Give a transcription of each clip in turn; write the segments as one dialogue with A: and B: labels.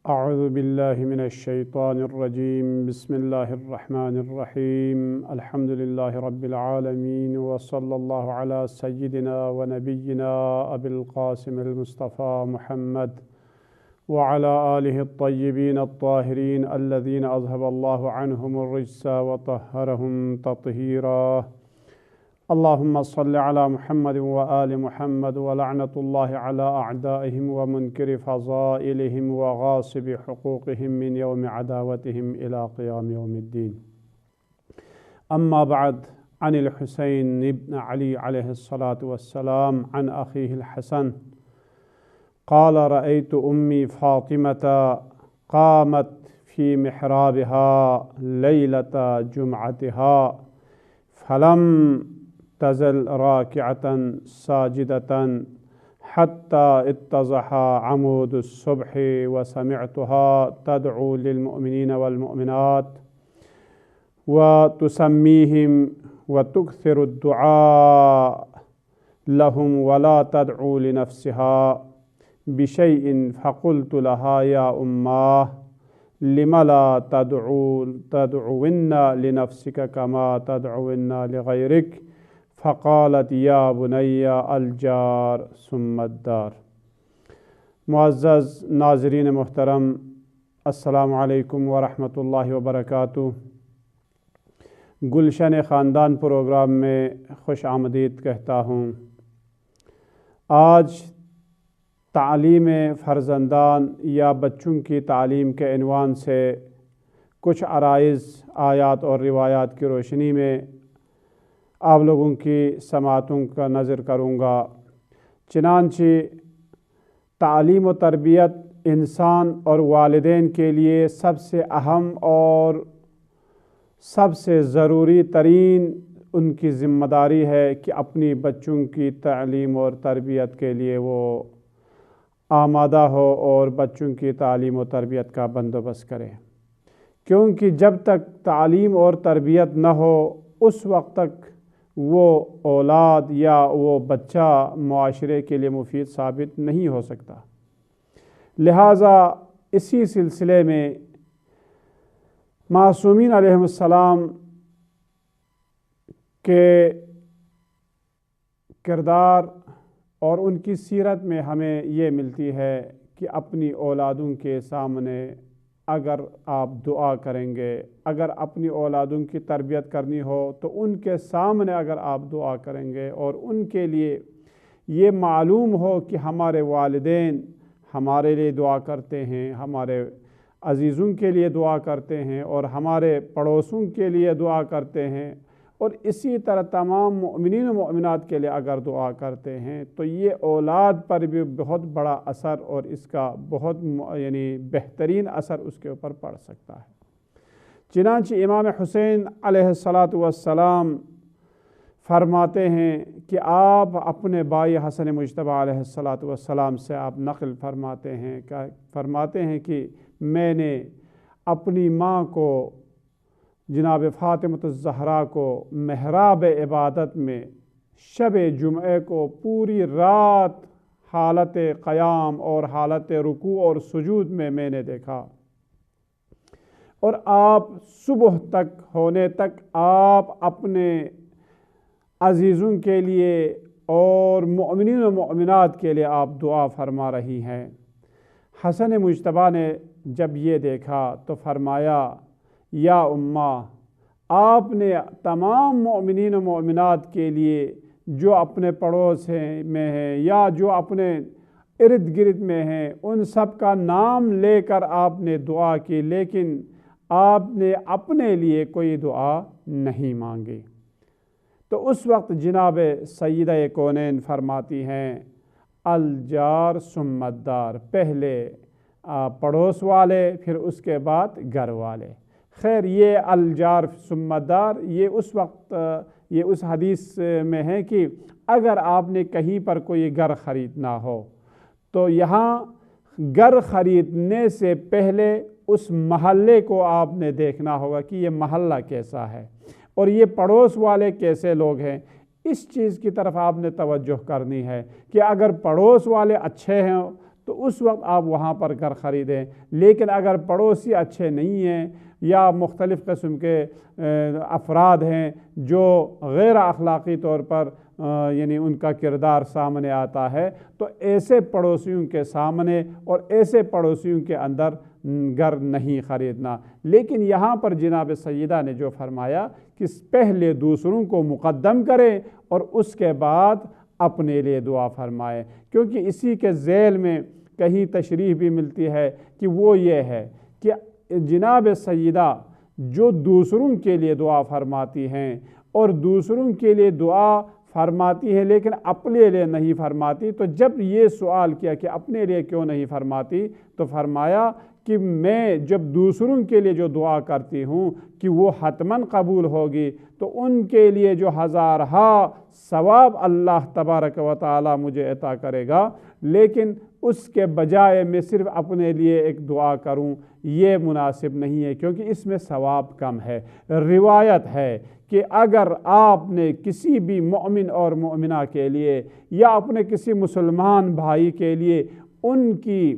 A: أعوذ بالله من الشيطان الرجيم بسم الله الرحمن الرحيم الحمد لله رب العالمين وصلى الله على سيدنا ونبينا أبي القاسم المصطفى محمد وعلى آله الطيبين الطاهرين الذين أذهب الله عنهم الرجس وطهرهم تطهيرا اللهم صل على محمد وآل محمد ولعنة الله على أعدائهم ومنكر فضائلهم وغاصب حقوقهم من يوم عداوتهم إلى قيام يوم الدين. أما بعد، عن الحسين بن علي عليه الصلاة والسلام عن أخيه الحسن قال: رأيت أمي فاطمة قامت في محرابها ليلة جمعتها فلم تزل راكعة ساجدة حتى اتضح عمود الصبح وسمعتها تدعو للمؤمنين والمؤمنات وتسميهم وتكثر الدعاء لهم ولا تدعو لنفسها بشيء فقلت لها: يا أماه لم لا تدعون لنفسك كما تدعون لغيرك؟ فقالت: يا بني الجار ثم الدار. معزز ناظرین محترم، السلام علیکم ورحمۃ اللہ وبرکاتہ۔ گلشن خاندان پروگرام میں خوش آمدید کہتا ہوں۔ آج تعلیم فرزندان یا بچوں کی تعلیم کے عنوان سے کچھ عرائض، آیات اور روایات کی روشنی میں آپ لوگوں کی سماعتوں کا نظر کروں گا۔ چنانچہ تعلیم و تربیت انسان اور والدین کے لیے سب سے اہم اور سب سے ضروری ترین ان کی ذمہ داری ہے کہ اپنی بچوں کی تعلیم اور تربیت کے لیے وہ آمادہ ہو اور بچوں کی تعلیم و تربیت کا بندوبست کرے، کیونکہ جب تک تعلیم اور تربیت نہ ہو اس وقت تک وہ اولاد یا وہ بچہ معاشرے کے لیے مفید ثابت نہیں ہو سکتا۔ لہٰذا اسی سلسلے میں معصومین علیہ السلام کے کردار اور ان کی سیرت میں ہمیں یہ ملتی ہے کہ اپنی اولادوں کے سامنے اگر آپ دعا کریں گے، اگر اپنی اولادوں کی تربیت کرنی ہو تو ان کے سامنے اگر آپ دعا کریں گے اور ان کے لیے یہ معلوم ہو کہ ہمارے والدین ہمارے لیے دعا کرتے ہیں، ہمارے عزیزوں کے لیے دعا کرتے ہیں اور ہمارے پڑوسوں کے لیے دعا کرتے ہیں، اور اسی طرح تمام مؤمنین و مؤمنات کے لیے اگر دعا کرتے ہیں تو یہ اولاد پر بھی بہت بڑا اثر اور اس کا بہت بہترین اثر اس کے اوپر پڑ سکتا ہے۔ چنانچہ امام حسین علیہ السلام فرماتے ہیں کہ آپ اپنے بھائی حسن مجتبیٰ علیہ السلام سے آپ نقل فرماتے ہیں کہ میں نے اپنی ماں کو، جناب فاطمۃ الزہرا کو، محراب عبادت میں شب جمعے کو پوری رات حالت قیام اور حالت رکوع اور سجود میں نے دیکھا، اور آپ صبح تک ہونے تک آپ اپنے عزیزوں کے لیے اور مؤمنین و مؤمنات کے لیے آپ دعا فرما رہی ہیں۔ حسن مجتبیٰ نے جب یہ دیکھا تو فرمایا: یا اماں، آپ نے تمام مؤمنین و مؤمنات کے لیے جو اپنے پڑوس میں ہیں یا جو اپنے ارد گرد میں ہیں ان سب کا نام لے کر آپ نے دعا کی، لیکن آپ نے اپنے لیے کوئی دعا نہیں مانگی۔ تو اس وقت جناب سیدہ کونین فرماتی ہیں: الجار ثم الدار، پہلے پڑوس والے پھر اس کے بعد گھر والے۔ خیر، یہ الجار ثم الدار یہ اس حدیث میں ہے کہ اگر آپ نے کہیں پر کوئی گھر خریدنا ہو تو یہاں گھر خریدنے سے پہلے اس محلے کو آپ نے دیکھنا ہوگا کہ یہ محلہ کیسا ہے اور یہ پڑوس والے کیسے لوگ ہیں۔ اس چیز کی طرف آپ نے توجہ کرنی ہے کہ اگر پڑوس والے اچھے ہیں تو تو اس وقت آپ وہاں پر گھر خریدیں۔ لیکن اگر پڑوسی اچھے نہیں ہیں یا مختلف قسم کے افراد ہیں جو غیر اخلاقی طور پر یعنی ان کا کردار سامنے آتا ہے، تو ایسے پڑوسیوں کے سامنے اور ایسے پڑوسیوں کے اندر گھر نہیں خریدنا۔ لیکن یہاں پر جناب سیدہ نے جو فرمایا کہ پہلے دوسروں کو مقدم کریں اور اس کے بعد اپنے لیے دعا فرمائیں، کیونکہ اسی کے ذیل میں کہیں تشریح بھی ملتی ہے کہ وہ یہ ہے کہ جناب سیدہ جو دوسروں کے لیے دعا فرماتی ہیں اور دوسروں کے لیے دعا فرماتی ہے لیکن اپنے لیے نہیں فرماتی، تو جب یہ سوال کیا کہ اپنے لیے کیوں نہیں فرماتی، تو فرمایا کہ میں جب دوسروں کے لیے جو دعا کرتی ہوں کہ وہ حتماً قبول ہوگی، تو ان کے لیے جو ہزارہا ثواب اللہ تبارک و تعالی مجھے عطا کرے گا، لیکن اس کے بجائے میں صرف اپنے لیے ایک دعا کروں یہ مناسب نہیں ہے، کیونکہ اس میں ثواب کم ہے۔ روایت ہے کہ اگر آپ نے کسی بھی مومن اور مومنہ کے لیے یا اپنے کسی مسلمان بھائی کے لیے ان کی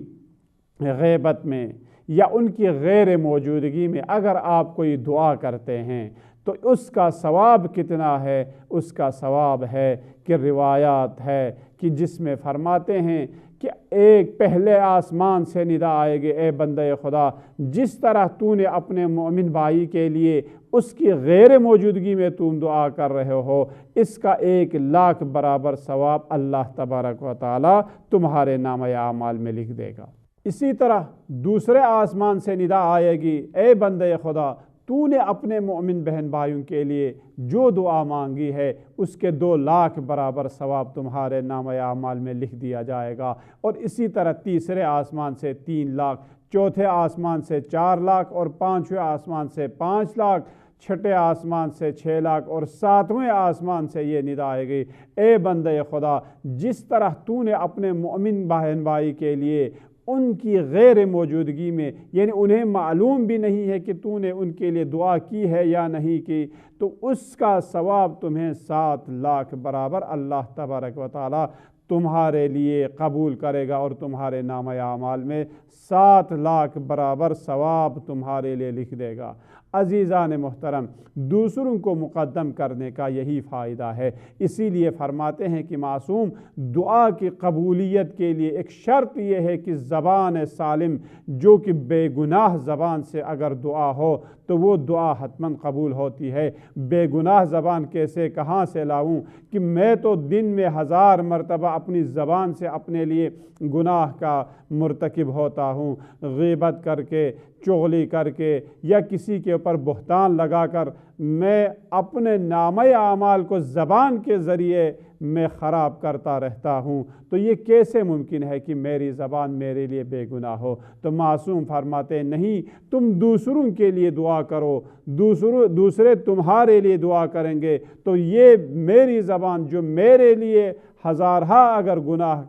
A: غیبت میں یا ان کی غیر موجودگی میں اگر آپ کوئی دعا کرتے ہیں تو اس کا ثواب کتنا ہے؟ اس کا ثواب ہے کہ روایات ہے کہ جس میں فرماتے ہیں کہ ایک پہلے آسمان سے ندا آئے گی، اے بندہ خدا، جس طرح تو نے اپنے مومن بھائی کے لیے اس کی غیر موجودگی میں تم دعا کر رہے ہو، اس کا 1,00,000 برابر ثواب اللہ تبارک و تعالی تمہارے نامہ اعمال میں لکھ دے گا۔ اسی طرح دوسرے آسمان سے ندا آئے گی، اے بندہ خدا، تو نے اپنے مومن بہن بھائیوں کے لیے جو دعا مانگی ہے اس کے 2,00,000 برابر ثواب تمہارے نامہ اعمال میں لکھ دیا جائے گا۔ اور اسی طرح تیسرے آسمان سے 3,00,000، چوتھے آسمان سے 4,00,000 اور پانچویں آسمان سے 5,00,000، چھٹے آسمان سے 6,00,000 اور ساتویں آسمان سے یہ ندا آئے گی، اے بندہ خدا، جس طرح تو نے اپنے مومن بہن بھائی کے لیے ان کی غیر موجودگی میں، یعنی انہیں معلوم بھی نہیں ہے کہ تو نے ان کے لیے دعا کی ہے یا نہیں کی، تو اس کا ثواب تمہیں 7,00,000 برابر اللہ تبارک و تعالی تمہارے لیے قبول کرے گا اور تمہارے نامہ اعمال میں 7,00,000 برابر ثواب تمہارے لیے لکھ دے گا۔ عزیزان محترم، دوسروں کو مقدم کرنے کا یہی فائدہ ہے۔ اسی لیے فرماتے ہیں کہ معصوم دعا کی قبولیت کے لیے ایک شرط یہ ہے کہ زبان سالم، جو کہ بے گناہ زبان سے اگر دعا ہو تو وہ دعا حتماً قبول ہوتی ہے۔ بے گناہ زبان کیسے کہاں سے لاؤں کہ میں تو دن میں 1000 مرتبہ اپنی زبان سے اپنے لیے گناہ کا مرتکب ہوتا ہوں، غیبت کر کے، چغلی کر کے یا کسی کے اوپر بہتان لگا کر میں اپنے نامہ اعمال کو زبان کے ذریعے میں خراب کرتا رہتا ہوں، تو یہ کیسے ممکن ہے کہ میری زبان میرے لیے بے گناہ ہو؟ تو معصوم فرماتے نہیں، تم دوسروں کے لیے دعا کرو، دوسرے تمہارے لیے دعا کریں گے، تو یہ میری زبان جو میرے لیے ہزارہا اگر گناہ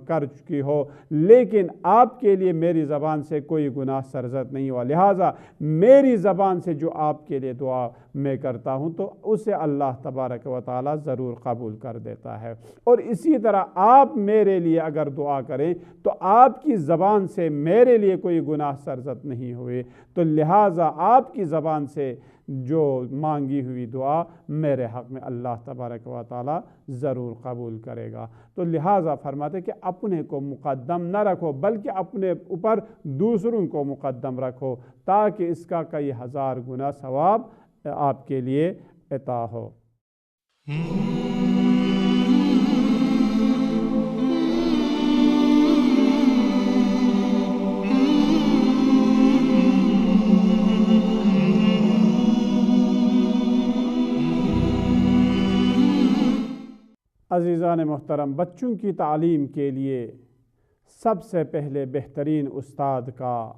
A: کر چکی ہو، لیکن آپ کے لیے میری زبان سے کوئی گناہ سرزد نہیں ہوا، لہٰذا میری زبان سے جو آپ کے لیے دعا میں کرتا ہوں تو اسے اللہ تبارک و تعالی ضرور قبول کر دیتا ہے۔ اور اسی طرح آپ میرے لیے اگر دعا کریں تو آپ کی زبان سے میرے لیے کوئی گناہ سرزد نہیں ہوئے، تو لہٰذا آپ کی زبان سے جو مانگی ہوئی دعا میرے حق میں اللہ تبارک و تعالی ضرور قبول کرے گا۔ تو لہٰذا فرماتے کہ اپنے کو مقدم نہ رکھو بلکہ اپنے اوپر دوسروں کو مقدم رکھو، تاکہ اس کا کئی 1000 گنا ثواب آپ کے لیے عطا ہو۔ عزیزان محترم، بچوں کی تعلیم کے لیے سب سے پہلے بہترین استاد کا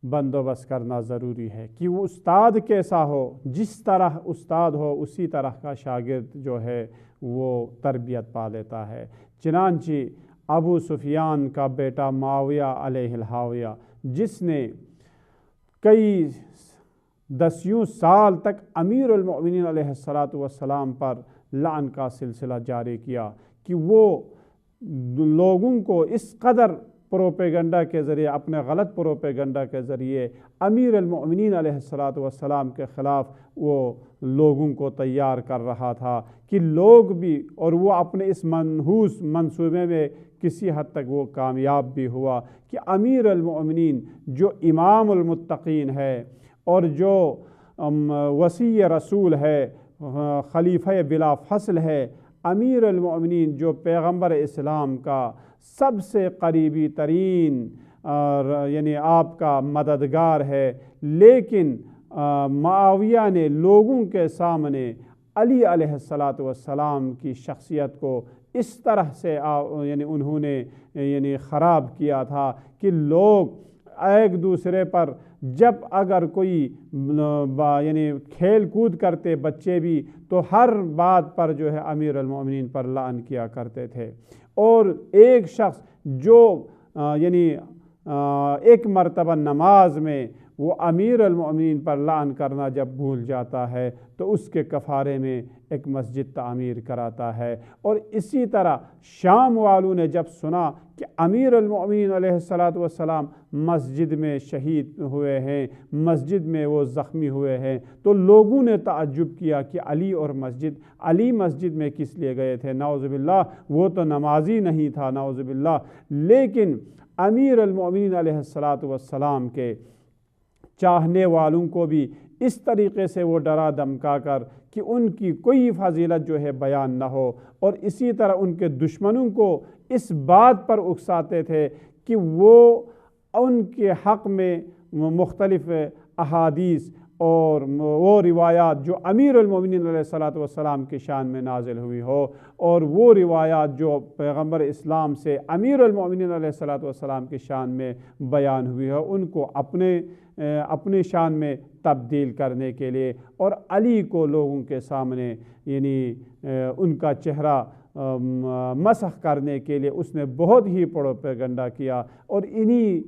A: بندوبست کرنا ضروری ہے کہ وہ استاد کیسا ہو، جس طرح استاد ہو اسی طرح کا شاگرد جو ہے وہ تربیت پا لیتا ہے۔ چنانچہ ابو سفیان کا بیٹا معاویہ علیہ الہاویہ، جس نے کئی 10 سال تک امیر المؤمنین علیہ السلام پر لعن کا سلسلہ جاری کیا کہ وہ لوگوں کو اس قدر پروپیگنڈا کے ذریعے، اپنے غلط پروپیگنڈا کے ذریعے امیر المؤمنین علیہ الصلاۃ والسلام کے خلاف وہ لوگوں کو تیار کر رہا تھا کہ لوگ بھی، اور وہ اپنے اس منحوس منصوبے میں کسی حد تک وہ کامیاب بھی ہوا کہ امیر المؤمنین جو امام المتقین ہے اور جو وصی رسول ہے، خلیفہ بلا فصل ہے، امیر المؤمنین جو پیغمبر اسلام کا سب سے قریبی ترین یعنی آپ کا مددگار ہے، لیکن معاویہ نے لوگوں کے سامنے علی علیہ السلام کی شخصیت کو اس طرح سے یعنی انہوں نے یعنی خراب کیا تھا کہ لوگ ایک دوسرے پر جب اگر کوئی یعنی کھیل کود کرتے بچے بھی تو ہر بات پر جو ہے امیر المؤمنین پر لعن کیا کرتے تھے، اور ایک شخص جو یعنی ایک مرتبہ نماز میں وہ امیر المؤمنین پر لعن کرنا جب بھول جاتا ہے تو اس کے کفارے میں ایک مسجد تعمیر کراتا ہے۔ اور اسی طرح شام والوں نے جب سنا کہ امیر المؤمنین علیہ السلام مسجد میں شہید ہوئے ہیں، مسجد میں وہ زخمی ہوئے ہیں، تو لوگوں نے تعجب کیا کہ علی مسجد میں کس لیے گئے تھے؟ نعوذ باللہ، وہ تو نمازی نہیں تھا، نعوذ باللہ۔ لیکن امیر المؤمنین علیہ السلام کے چاہنے والوں کو بھی اس طریقے سے وہ ڈرا دھمکا کر کہ ان کی کوئی فضیلت جو ہے بیان نہ ہو، اور اسی طرح ان کے دشمنوں کو اس بات پر اکساتے تھے کہ وہ ان کے حق میں مختلف احادیث اور وہ روایات جو امیر المؤمنین علیہ السلام کی شان میں نازل ہوئی ہو، اور وہ روایات جو پیغمبر اسلام سے امیر المؤمنین علیہ السلام کی شان میں بیان ہوئی ہو، ان کو اپنے شان میں تبدیل کرنے کے لیے اور علی کو لوگوں کے سامنے یعنی ان کا چہرہ مسخ کرنے کے لیے اس نے بہت ہی پروپیگنڈا کیا۔ اور انہی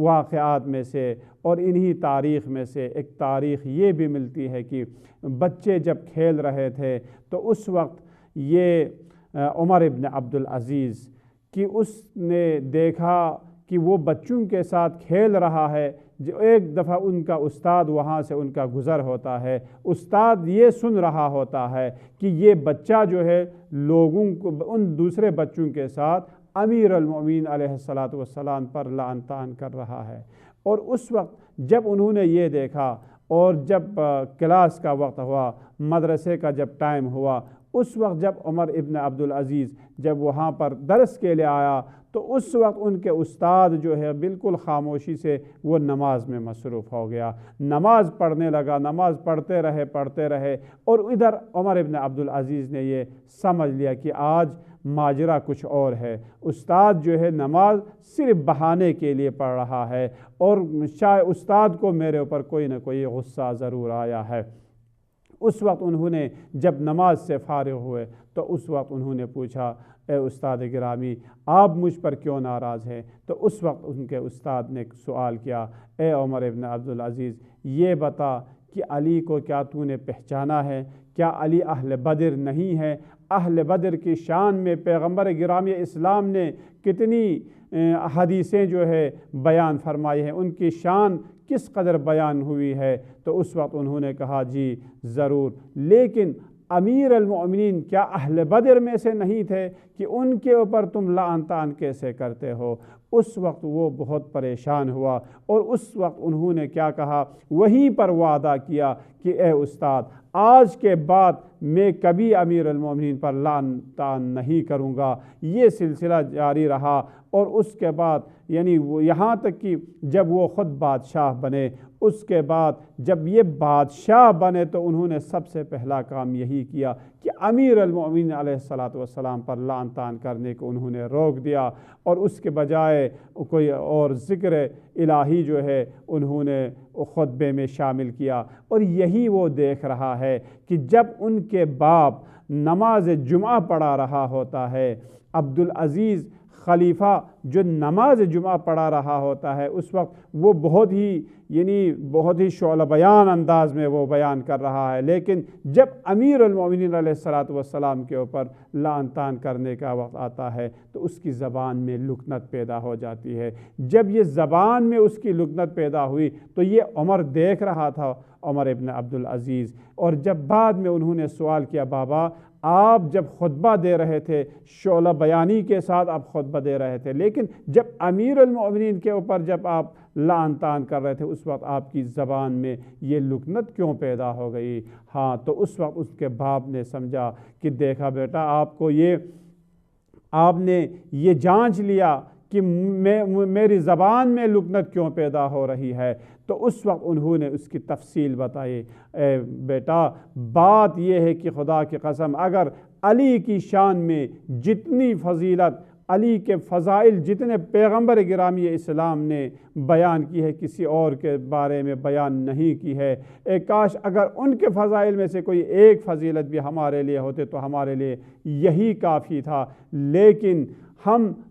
A: واقعات میں سے اور انہی تاریخ میں سے ایک تاریخ یہ بھی ملتی ہے کہ بچے جب کھیل رہے تھے تو اس وقت یہ عمر ابن عبدالعزیز کہ اس نے دیکھا کہ وہ بچوں کے ساتھ کھیل رہا ہے، جو ایک دفعہ ان کا استاد وہاں سے ان کا گزر ہوتا ہے، استاد یہ سن رہا ہوتا ہے کہ یہ بچہ جو ہے لوگوں کو ان دوسرے بچوں کے ساتھ امیر المؤمنین علیہ السلام پر لعن طعن کر رہا ہے۔ اور اس وقت جب انہوں نے یہ دیکھا اور جب کلاس کا وقت ہوا، مدرسے کا جب ٹائم ہوا، اس وقت جب عمر ابن عبدالعزیز جب وہاں پر درس کے لیے آیا تو اس وقت ان کے استاد جو ہے بالکل خاموشی سے وہ نماز میں مصروف ہو گیا، نماز پڑھنے لگا، نماز پڑھتے رہے اور ادھر عمر ابن عبدالعزیز نے یہ سمجھ لیا کہ آج ماجرا کچھ اور ہے، استاد جو ہے نماز صرف بہانے کے لیے پڑھ رہا ہے اور شاید استاد کو میرے اوپر کوئی نہ کوئی غصہ ضرور آیا ہے۔ اس وقت انہوں نے جب نماز سے فارغ ہوئے تو اس وقت انہوں نے پوچھا، اے استاد گرامی آپ مجھ پر کیوں ناراض ہیں؟ تو اس وقت ان کے استاد نے سوال کیا، اے عمر ابن عبدالعزیز یہ بتا کہ علی کو کیا تو نے پہچانا ہے؟ کیا علی اہل بدر نہیں ہے؟ اہل بدر کی شان میں پیغمبر گرامی اسلام نے کتنی حدیثیں جو ہے بیان فرمائی ہیں، ان کی شان کس قدر بیان ہوئی ہے؟ تو اس وقت انہوں نے کہا جی ضرور، لیکن امیر المؤمنین کیا اہل بدر میں سے نہیں تھے کہ ان کے اوپر تم لعن طعن کیسے کرتے ہو؟ اس وقت وہ بہت پریشان ہوا اور اس وقت انہوں نے کیا کہا، وہیں پر وعدہ کیا کہ اے استاد آج کے بعد میں کبھی امیر المؤمنین پر لعن طعن نہیں کروں گا۔ یہ سلسلہ جاری رہا اور اس کے بعد یعنی وہ یہاں تک کہ جب وہ خود بادشاہ بنے، اس کے بعد جب یہ بادشاہ بنے تو انہوں نے سب سے پہلا کام یہی کیا کہ امیر المؤمنین علیہ السلام پر لعن طعن کرنے کو انہوں نے روک دیا اور اس کے بجائے کوئی اور ذکر الہی جو ہے انہوں نے خطبے میں شامل کیا۔ اور یہی وہ دیکھ رہا ہے کہ جب ان کے باپ نماز جمعہ پڑھا رہا ہوتا ہے، عبدالعزیز خلیفہ جو نماز جمعہ پڑھا رہا ہوتا ہے، اس وقت وہ بہت ہی یعنی بہت ہی شعلہ بیان انداز میں وہ بیان کر رہا ہے، لیکن جب امیر المومنین علیہ الصلاۃ والسلام کے اوپر لعن طعن کرنے کا وقت آتا ہے تو اس کی زبان میں لکنت پیدا ہو جاتی ہے۔ جب یہ زبان میں اس کی لکنت پیدا ہوئی تو یہ عمر دیکھ رہا تھا، عمر ابن عبدالعزیز، اور جب بعد میں انہوں نے سوال کیا، بابا آپ جب خطبہ دے رہے تھے شعلہ بیانی کے ساتھ آپ خطبہ دے رہے تھے، لیکن جب امیر المؤمنین کے اوپر جب آپ لعن طعن کر رہے تھے اس وقت آپ کی زبان میں یہ لکنت کیوں پیدا ہو گئی؟ ہاں، تو اس وقت اس کے باپ نے سمجھا کہ دیکھا بیٹا آپ نے یہ جانچ لیا کہ میری زبان میں لکنت کیوں پیدا ہو رہی ہے، تو اس وقت انہوں نے اس کی تفصیل بتائی۔ اے بیٹا، بات یہ ہے کہ خدا کی قسم اگر علی کی شان میں جتنی فضیلت، علی کے فضائل جتنے پیغمبر گرامی اسلام نے بیان کی ہے کسی اور کے بارے میں بیان نہیں کی ہے، کاش اگر ان کے فضائل میں سے کوئی ایک فضیلت بھی ہمارے لیے ہوتے تو ہمارے لیے یہی کافی تھا، لیکن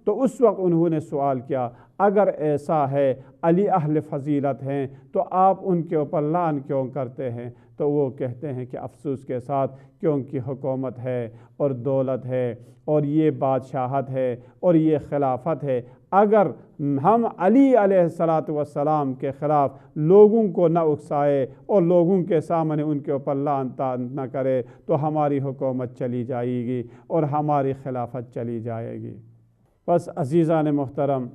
A: تو اس وقت انہوں نے سوال کیا اگر ایسا ہے علی اہل فضیلت ہیں تو آپ ان کے اوپر لعن کیوں کرتے ہیں؟ تو وہ کہتے ہیں کہ افسوس کے ساتھ کیونکہ حکومت ہے اور دولت ہے اور یہ بادشاہت ہے اور یہ خلافت ہے، اگر ہم علی علیہ السلام کے خلاف لوگوں کو نہ اکسائے اور لوگوں کے سامنے ان کے اوپر لعن طعن نہ کرے تو ہماری حکومت چلی جائے گی اور ہماری خلافت چلی جائے گی۔ بس عزیزان محترم،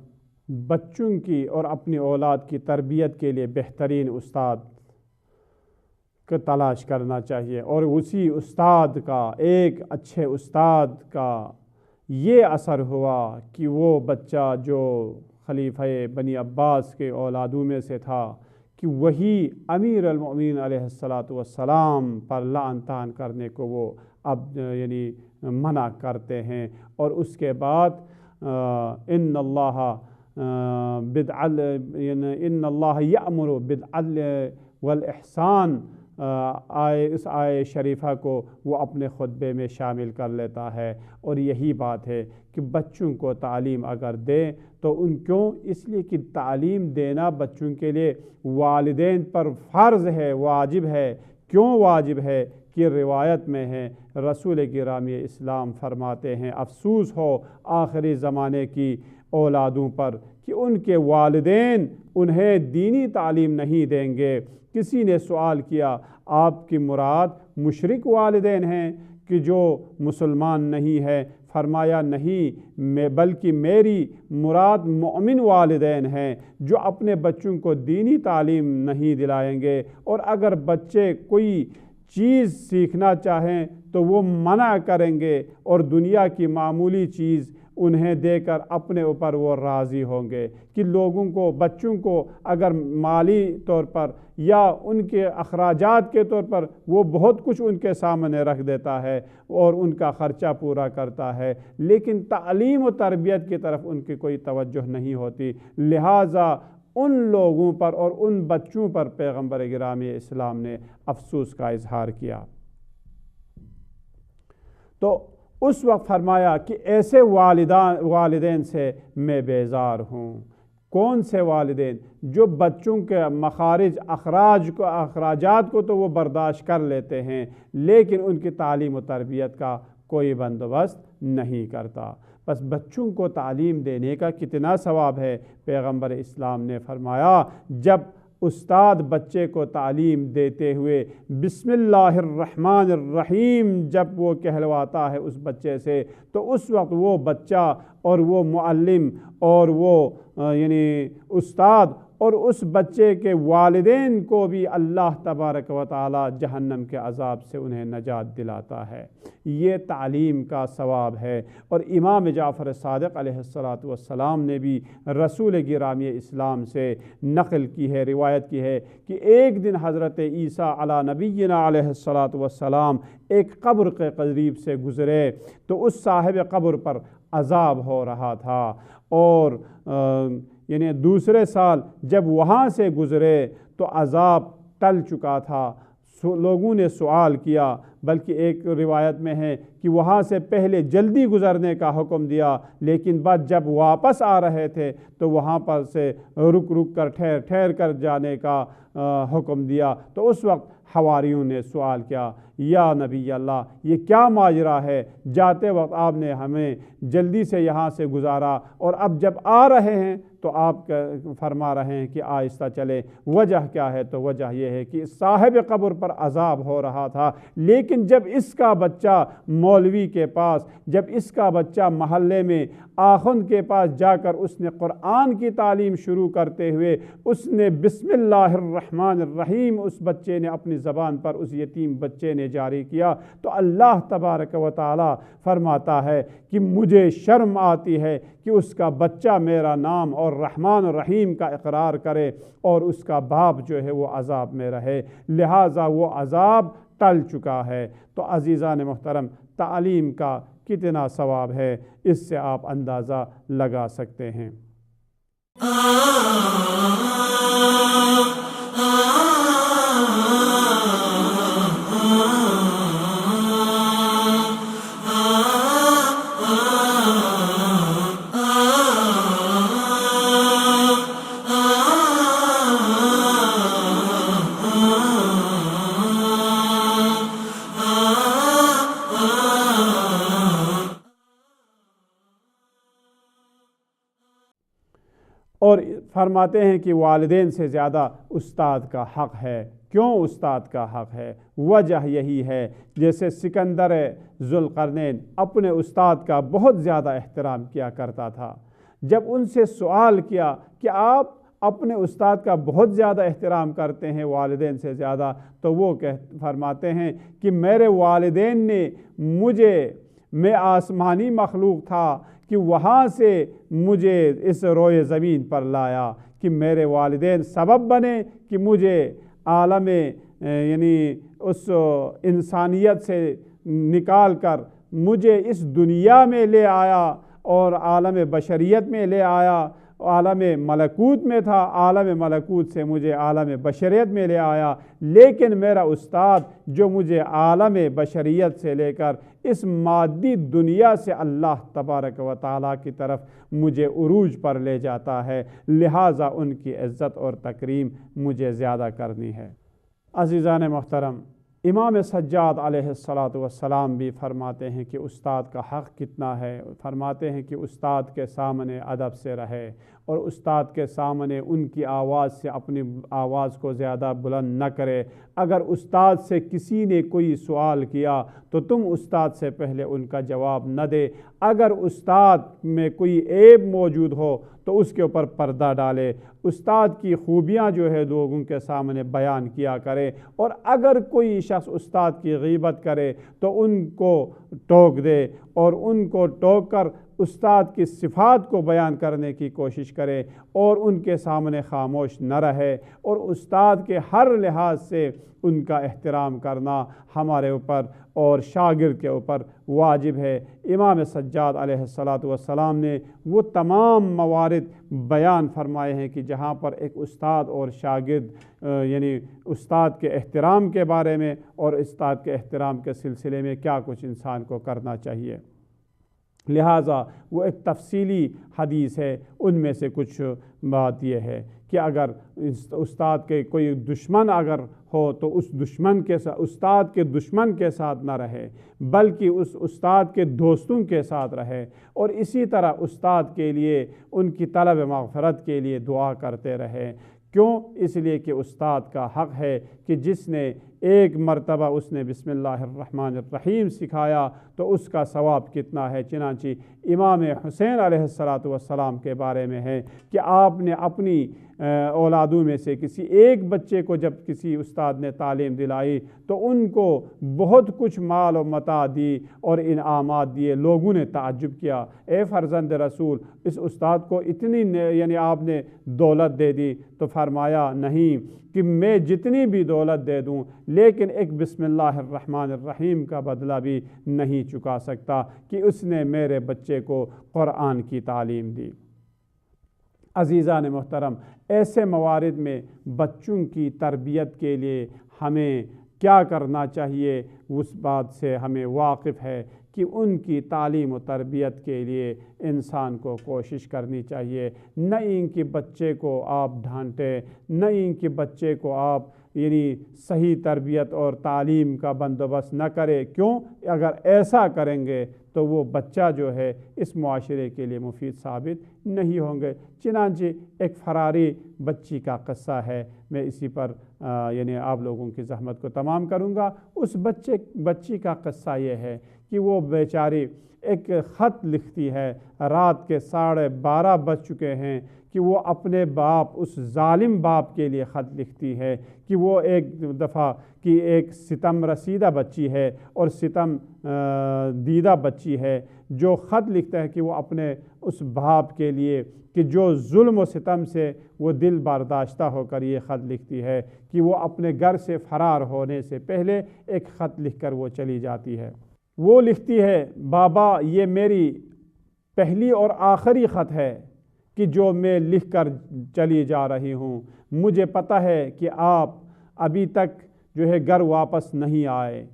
A: بچوں کی اور اپنی اولاد کی تربیت کے لیے بہترین استاد کو تلاش کرنا چاہیے، اور اسی استاد کا، ایک اچھے استاد کا یہ اثر ہوا کہ وہ بچہ جو خلیفہ بنی عباس کے اولادوں میں سے تھا کہ وہی امیر المؤمنین علیہ السلام پر لعن طعن کرنے کو وہ اب یعنی منع کرتے ہیں، اور اس کے بعد ان اللہ یأمر بالعدل والاحسان اس آیے شریفہ کو وہ اپنے خطبے میں شامل کر لیتا ہے، اور یہی بات ہے کہ بچوں کو تعلیم اگر دیں تو اس لیے کہ تعلیم دینا بچوں کے لیے والدین پر فرض ہے، واجب ہے۔ کیوں واجب ہے؟ کہ روایت میں ہے رسول گرامی اسلام فرماتے ہیں افسوس ہو آخری زمانے کی اولادوں پر کہ ان کے والدین انہیں دینی تعلیم نہیں دیں گے۔ کسی نے سوال کیا آپ کی مراد مشرک والدین ہیں کہ جو مسلمان نہیں ہے؟ فرمایا نہیں، بلکہ میری مراد مومن والدین ہیں جو اپنے بچوں کو دینی تعلیم نہیں دلائیں گے، اور اگر بچے کوئی چیز سیکھنا چاہیں تو وہ منع کریں گے اور دنیا کی معمولی چیز انہیں دے کر اپنے اوپر وہ راضی ہوں گے کہ لوگوں کو، بچوں کو اگر مالی طور پر یا ان کے اخراجات کے طور پر وہ بہت کچھ ان کے سامنے رکھ دیتا ہے اور ان کا خرچہ پورا کرتا ہے، لیکن تعلیم و تربیت کی طرف ان کی کوئی توجہ نہیں ہوتی، لہٰذا ان لوگوں پر اور ان بچوں پر پیغمبر گرامی اسلام نے افسوس کا اظہار کیا۔ تو اس وقت فرمایا کہ ایسے والدین سے میں بیزار ہوں۔ کون سے والدین؟ جو بچوں کے اخراجات کو تو وہ برداشت کر لیتے ہیں لیکن ان کی تعلیم و تربیت کا کوئی بندوبست نہیں کرتا۔ بس بچوں کو تعلیم دینے کا کتنا ثواب ہے؟ پیغمبر اسلام نے فرمایا جب استاد بچے کو تعلیم دیتے ہوئے بسم اللہ الرحمن الرحیم جب وہ کہلواتا ہے اس بچے سے، تو اس وقت وہ بچہ اور وہ معلم اور وہ یعنی استاد اور اس بچے کے والدین کو بھی اللہ تبارک و تعالی جہنم کے عذاب سے انہیں نجات دلاتا ہے۔ یہ تعلیم کا ثواب ہے۔ اور امام جعفر صادق علیہ السلام نے بھی رسول گرامی اسلام سے نقل کی ہے، روایت کی ہے کہ ایک دن حضرت عیسیٰ علی نبینا علیہ السلام ایک قبر کے قریب سے گزرے تو اس صاحب قبر پر عذاب ہو رہا تھا، اور یعنی دوسرے سال جب وہاں سے گزرے تو عذاب ٹل چکا تھا۔ لوگوں نے سوال کیا بلکہ ایک روایت میں ہے کہ وہاں سے پہلے جلدی گزرنے کا حکم دیا، لیکن بعد جب واپس آ رہے تھے تو وہاں پر سے رک کر ٹھہر کر جانے کا حکم دیا۔ تو اس وقت حواریوں نے سوال کیا، یا نبی اللہ، یہ کیا ماجرا ہے؟ جاتے وقت آپ نے ہمیں جلدی سے یہاں سے گزارا، اور اب جب آ رہے ہیں تو آپ فرما رہے ہیں کہ آہستہ چلے، وجہ کیا ہے؟ تو وجہ یہ ہے کہ صاحب قبر پر عذاب ہو رہا تھا، لیکن جب اس کا بچہ مولوی کے پاس، جب اس کا بچہ محلے میں آخوند کے پاس جا کر اس نے قرآن کی تعلیم شروع کرتے ہوئے اس نے بسم اللہ الرحمن الرحیم اس بچے نے اپنی زبان پر، اس یتیم بچے نے جاری کیا، تو اللہ تبارک و تعالی فرماتا ہے کہ مجھے شرم آتی ہے کہ اس کا بچہ میرا نام اور رحمان الرحیم کا اقرار کرے اور اس کا باپ جو ہے وہ عذاب میں رہے، لہٰذا وہ عذاب ٹل چکا ہے۔ تو عزیزان محترم، تعلیم کا کتنا ثواب ہے اس سے آپ اندازہ لگا سکتے ہیں۔ اور فرماتے ہیں کہ والدین سے زیادہ استاد کا حق ہے۔ کیوں استاد کا حق ہے؟ وجہ یہی ہے، جیسے سکندر ذوالقرنین اپنے استاد کا بہت زیادہ احترام کیا کرتا تھا۔ جب ان سے سوال کیا کہ آپ اپنے استاد کا بہت زیادہ احترام کرتے ہیں والدین سے زیادہ، تو وہ فرماتے ہیں کہ میرے والدین نے میں آسمانی مخلوق تھا کہ وہاں سے مجھے اس روئے زمین پر لایا، کہ میرے والدین سبب بنے کہ مجھے عالم یعنی اس انسانیت سے نکال کر مجھے اس دنیا میں لے آیا اور عالم بشریت میں لے آیا۔ عالم ملکوت میں تھا، عالم ملکوت سے مجھے عالم بشریت میں لے آیا، لیکن میرا استاد جو مجھے عالم بشریت سے لے کر اس مادی دنیا سے اللہ تبارک و تعالیٰ کی طرف مجھے عروج پر لے جاتا ہے، لہٰذا ان کی عزت اور تکریم مجھے زیادہ کرنی ہے۔ عزیزان محترم، امام سجاد علیہ السلام بھی فرماتے ہیں کہ استاد کا حق کتنا ہے۔ فرماتے ہیں کہ استاد کے سامنے ادب سے رہے اور استاد کے سامنے ان کی آواز سے اپنی آواز کو زیادہ بلند نہ کرے۔ اگر استاد سے کسی نے کوئی سوال کیا تو تم استاد سے پہلے ان کا جواب نہ دے۔ اگر استاد میں کوئی عیب موجود ہو تو اس کے اوپر پردہ ڈالے، استاد کی خوبیاں جو ہے لوگوں کے سامنے بیان کیا کرے، اور اگر کوئی شخص استاد کی غیبت کرے تو ان کو ٹوک دے اور ان کو ٹوک کر استاد کی صفات کو بیان کرنے کی کوشش کرے اور ان کے سامنے خاموش نہ رہے، اور استاد کے ہر لحاظ سے ان کا احترام کرنا ہمارے اوپر اور شاگرد کے اوپر واجب ہے۔ امام سجاد علیہ السلام نے وہ تمام موارد بیان فرمائے ہیں کہ جہاں پر ایک استاد اور شاگرد یعنی استاد کے احترام کے بارے میں اور استاد کے احترام کے سلسلے میں کیا کچھ انسان کو کرنا چاہیے۔ لہٰذا وہ ایک تفصیلی حدیث ہے، ان میں سے کچھ بات یہ ہے کہ اگر استاد کے کوئی دشمن اگر ہو تو اس دشمن کے ساتھ، استاد کے دشمن کے ساتھ نہ رہے بلکہ اس استاد کے دوستوں کے ساتھ رہے، اور اسی طرح استاد کے لیے ان کی طلب مغفرت کے لیے دعا کرتے رہے۔ کیوں؟ اس لیے کہ استاد کا حق ہے کہ جس نے ایک مرتبہ اس نے بسم اللہ الرحمن الرحیم سکھایا تو اس کا ثواب کتنا ہے۔ چنانچہ امام حسین علیہ السلام کے بارے میں ہے کہ آپ نے اپنی اولادوں میں سے کسی ایک بچے کو جب کسی استاد نے تعلیم دلائی تو ان کو بہت کچھ مال و متاع دی اور انعامات دیے۔ لوگوں نے تعجب کیا، اے فرزند رسول، اس استاد کو اتنی یعنی آپ نے دولت دے دی؟ تو فرمایا نہیں، کہ میں جتنی بھی دولت دے دوں لیکن ایک بسم اللہ الرحمن الرحیم کا بدلہ بھی نہیں چکا سکتا کہ اس نے میرے بچے کو قرآن کی تعلیم دی۔ عزیزان محترم، ایسے موارد میں بچوں کی تربیت کے لیے ہمیں کیا کرنا چاہیے اس بات سے ہمیں واقف ہے کہ ان کی تعلیم و تربیت کے لیے انسان کو کوشش کرنی چاہیے۔ نہ ان کے بچے کو آپ ڈھانٹیں، نہ ان کے بچے کو آپ صحیح تربیت اور تعلیم کا بندوبست نہ کرے۔ کیوں؟ اگر ایسا کریں گے تو وہ بچہ جو ہے اس معاشرے کے لیے مفید ثابت نہیں ہوں گے۔ چنانچہ ایک فراری بچی کا قصہ ہے، میں اسی پر آپ لوگوں کی زحمت کو تمام کروں گا۔ اس بچی کا قصہ یہ ہے کہ وہ بیچاری ایک خط لکھتی ہے، رات کے 12:30 بج چکے ہیں کہ وہ اپنے باپ، اس ظالم باپ کے لیے خط لکھتی ہے کہ وہ ایک دفعہ کی ایک ستم رسیدہ بچی ہے اور ستم دیدہ بچی ہے، جو خط لکھتا ہے کہ وہ اپنے اس باپ کے لیے کہ جو ظلم و ستم سے وہ دل برداشتہ ہو کر یہ خط لکھتی ہے کہ وہ اپنے گھر سے فرار ہونے سے پہلے ایک خط لکھ کر وہ چلی جاتی ہے۔ وہ لکھتی ہے، بابا یہ میری پہلی اور آخری خط ہے کہ جو میں لکھ کر چلی جا رہی ہوں۔ مجھے پتہ ہے کہ آپ ابھی تک جو ہے گھر واپس نہیں آئے،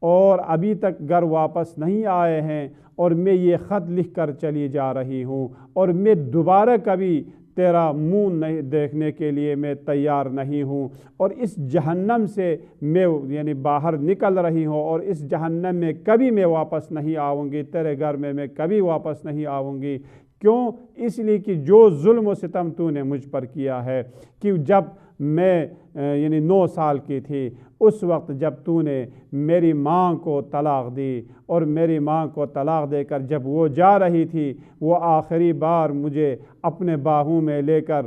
A: اور ابھی تک گھر واپس نہیں آئے ہیں، اور میں یہ خط لکھ کر چلی جا رہی ہوں، اور میں دوبارہ کبھی تیرا منہ نہیں دیکھنے کے لیے میں تیار نہیں ہوں، اور اس جہنم سے میں باہر نکل رہی ہوں، اور اس جہنم میں کبھی میں واپس نہیں آؤں گی، تیرے گھر میں کبھی واپس نہیں آؤں گی۔ کیوں؟ اس لیے کہ جو ظلم و ستم تو نے مجھ پر کیا ہے، کہ جب میں 9 سال کی تھی، اس وقت جب تو نے میری ماں کو طلاق دی، اور میری ماں کو طلاق دے کر جب وہ جا رہی تھی، وہ آخری بار مجھے اپنے باہوں میں لے کر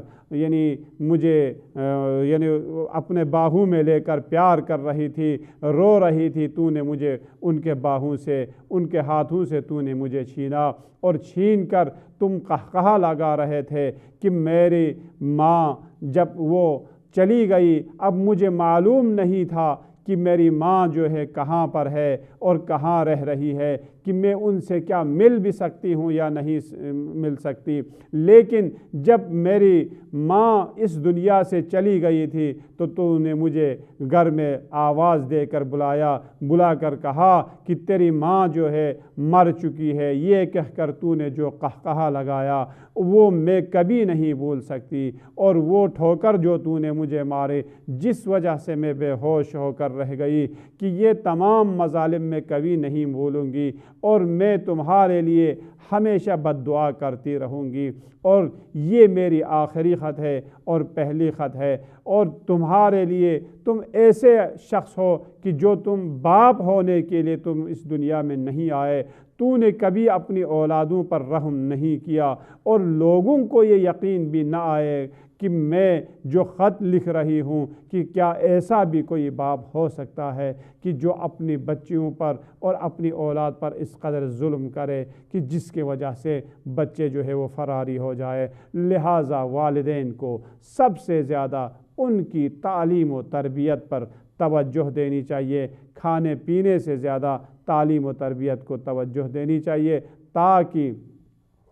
A: مجھے اپنے باہوں میں لے کر پیار کر رہی تھی، رو رہی تھی، تو نے مجھے ان کے باہوں سے، ان کے ہاتھوں سے تو نے مجھے چھینا، اور چھین کر تم قہقہا لگا رہے تھے کہ میری ماں جب وہ چلی گئی، اب مجھے معلوم نہیں تھا کہ میری ماں جو ہے کہاں پر ہے اور کہاں رہ رہی ہے، کہ میں ان سے کیا مل بھی سکتی ہوں یا نہیں مل سکتی۔ لیکن جب میری ماں اس دنیا سے چلی گئی تھی تو نے مجھے گھر میں آواز دے کر بلا کر کہا کہ تیری ماں جو ہے مر چکی ہے، یہ کہہ کر تو نے جو قہقہا لگایا وہ میں کبھی نہیں بھول سکتی، اور وہ ٹھوکر جو تو نے مجھے مارے جس وجہ سے میں بے ہوش ہو کر رہ گئی، کہ یہ تمام مظالم میں کبھی نہیں بھولوں گی، اور میں تمہارے لیے ہمیشہ بد دعا کرتی رہوں گی، اور یہ میری آخری خط ہے اور پہلی خط ہے، اور تمہارے لیے تم ایسے شخص ہو کہ جو تم باپ ہونے کے لیے تم اس دنیا میں نہیں آئے، تو نے کبھی اپنی اولادوں پر رحم نہیں کیا، اور لوگوں کو یہ یقین بھی نہ آئے کہ میں جو خط لکھ رہی ہوں کہ کیا ایسا بھی کوئی باپ ہو سکتا ہے کہ جو اپنی بچیوں پر اور اپنی اولاد پر اس قدر ظلم کرے کہ جس کی وجہ سے بچے جو ہے وہ فراری ہو جائے۔ لہٰذا والدین کو سب سے زیادہ ان کی تعلیم و تربیت پر توجہ دینی چاہیے، کھانے پینے سے زیادہ تعلیم و تربیت کو توجہ دینی چاہیے، تاکہ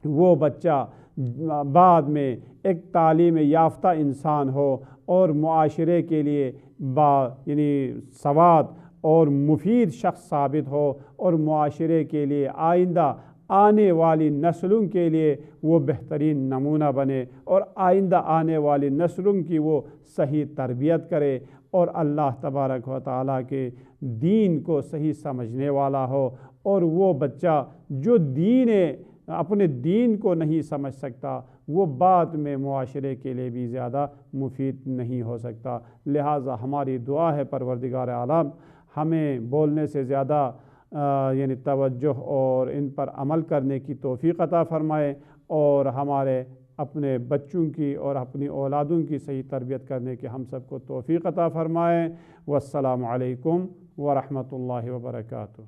A: وہ بچہ بعد میں ایک تعلیم یافتہ انسان ہو اور معاشرے کے لیے سواد اور مفید شخص ثابت ہو، اور معاشرے کے لیے آئندہ آنے والی نسلوں کے لیے وہ بہترین نمونہ بنے، اور آئندہ آنے والی نسلوں کی وہ صحیح تربیت کرے، اور اللہ تبارک و تعالیٰ کے دین کو صحیح سمجھنے والا ہو۔ اور وہ بچہ جو اپنے دین کو نہیں سمجھ سکتا، وہ بعد میں معاشرے کے لیے بھی زیادہ مفید نہیں ہو سکتا۔ لہٰذا ہماری دعا ہے پروردگار عالم ہمیں بولنے سے زیادہ توجہ اور ان پر عمل کرنے کی توفیق عطا فرمائے، اور ہمارے اپنے بچوں کی اور اپنی اولادوں کی صحیح تربیت کرنے کی ہم سب کو توفیق عطا فرمائے۔ والسلام علیکم ورحمۃ اللہ وبرکاتہ۔